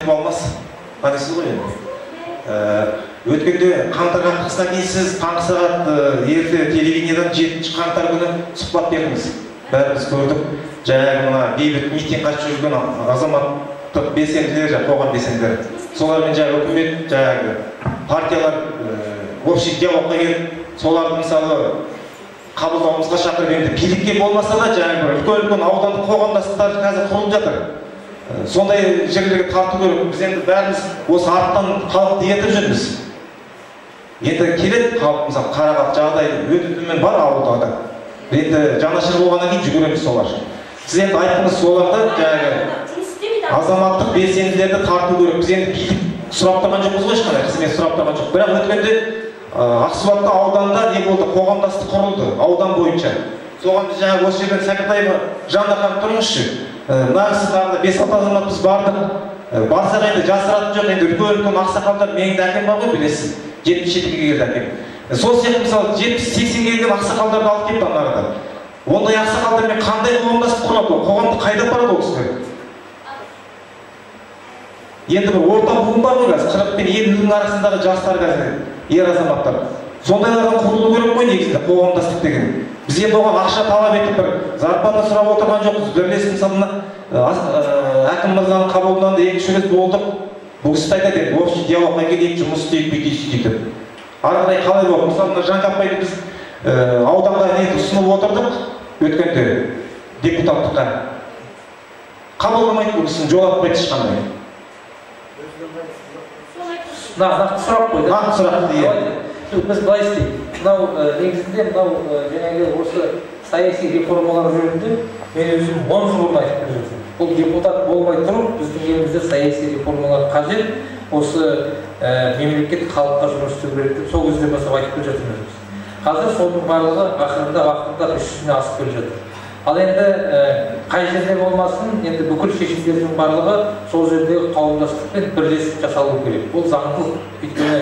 болмас. Қарайсыз ғой енді. Өткенде қаңтар қақтығысынан кейін сіз таңғы сағат ерте телевидениедан 7 қаңтар күні сұхбат бердіңіз. Бәріміз көрдік. Жаңағы мына бейбіт митингке қатысып жүрген азаматтық белсенділер, қоғам белсенділері. Солармен жаңағы үкімет, жаңағы партиялар общий диалогқа келіп, соларды мысалы қабылдауымызға шақырып, енді билікке болмаса да жаңағы үлкен аудандық қоғамдастықтар қазір құрылып жатыр. Сондай жерлерге тарту керек. Біз енді бәріміз осы арттан халықты ертіп жүрміз. Енді келеді халық, мысалы Қарағат жағдай өте төмен бар ауылда. Енді жанашыр болғаннан кейін жүгіреміз солар. Сіз енді айттыңыз, соларды жаңағы азаматтық белсенділерді тарту керек. Біз енді билік сұраптаған жоқпыз ғой, ешқандай қызмет сұраптаған жоқ. Бірақ өткенде Ақсуатта ауданда не болды? Қоғамдастық құрылды, аудан бойынша. Соған біз жаңағы осы жерден Сәкітайға Жандархан тұрыңызшы. Нағыз тағы 5-6 азамат біз бардық. Барсақ енді жасыратын жоқ, енді үлкен ақсақалдар, менің де әкем бар ғой, білесіз. 77-ге келді әкем. Сол сияқты мысалы 70-80-ге келген ақсақалдарды алып келді анағыда. Ондай ақсақалдармен қандай қоғамдастық құрады? Қоғамды қайда апарады ол кісілер? Енді бір орта буын бар ғой қазір, 40 пен 50-дің арасындағы жастар қазір, ер азаматтар. Сондайлардан құрылу керек қой негізінде қоғамдастық деген. Біз енді оған ақша талап етіп бір зарплата сұрап отырған жоқпыз. Бірлесіп мысалына әкім мырзаның қабылынан да 2-3 рет болдық. Бұл кісі айтады енді общий диалогқа келейік, жұмыс істейік, бүйтейік сөйтіп. Ары қарай қалай болды? Мысалы Жанкапайды біз ауданға ұсынып отырдық өткенде депутаттыққа. Қабылдамайды бұл кісіні, жолатпайды ешқандай. Нақты сұрақ қойды. Нақты сұрақ дейді. Біз былай істейік. Мынау негізінде мынау жаңағы осы саяси реформалар жөнінде мен өзім 10 жыл бұрын айтып келе жатырмын. Бұл депутат болмай тұрып, біздің елімізде саяси реформалар қажет. Осы мемлекет халыққа жұмыс істеу керек деп сол кезде бастап айтып келе жатырмыз. Қазір соның барлығы ақырында 300-іне асып келе жатыр. Ал енді қай жерде болмасын, енді бүкіл шешімдердің барлығы сол жердегі қауымдастықпен бірлесіп жасалу керек. Бұл заңдылық. Өйткені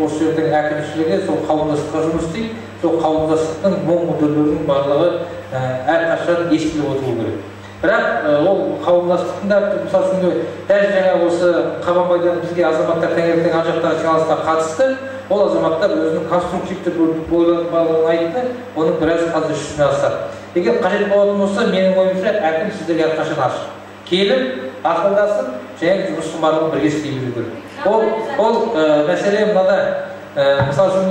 осы жердің әкімшілігі сол қауымдастыққа жұмыс істейді. Сол қауымдастықтың мүдделерінің барлығы әрқашан ескеріліп отыру керек. Бірақ ол қауымдастықтың да мысалы үшін дәл жаңа осы Қабанбайдан бізге азаматтар таңертең ана жақтағы жиналысқа қатысты. Ол азаматтар өзінің конструктивті ойланғанын айтты. Оның біраз қазір 300-іне асады. Егер қажет болатын болса, менің ойымша әкім сіздерге әрқашан ашық. Келіп, ақылдасып, және жұмыстың барлығын бірге істей беру керек. Ол мәселе мынада, мысалы үшін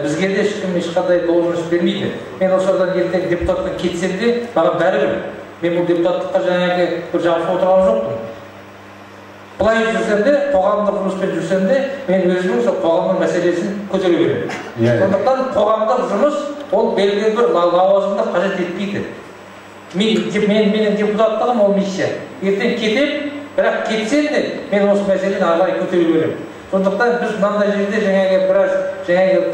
бізге де ешқандай должность бермейді. Мен осы ордан ертең депутаттан кетсем де, маған бәрібір. Мен бұл депутаттыққа жаңағы бір жабысып отырған жоқпын. Бұлай жүрсем де, қоғамдық жұмыспен жүрсем де, мен өзімнің сол қоғамның мәселесін көтере беремін. Сондықтан қоғамдық жұмыс ол белгілі бір лауазымды қажет етпейді. Менің депутаттығым ол миссия. Ертең кетем, бірақ кетсем де, мен осы мәселені ары көтере беремін. Сондықтан біз мынандай жерде жаңағы біраз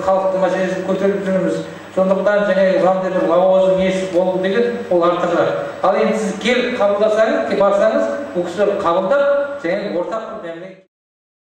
халықтың мәселесін көтеріп жүрміз. Сондықтан жаңағы қандай бір лауазым иесі болу деген ол артығырақ. Ал енді сіз келіп қабылдасаңыз, барсаңыз, бұл кісілер қабылдап, жаңағы ортақ бір мәміле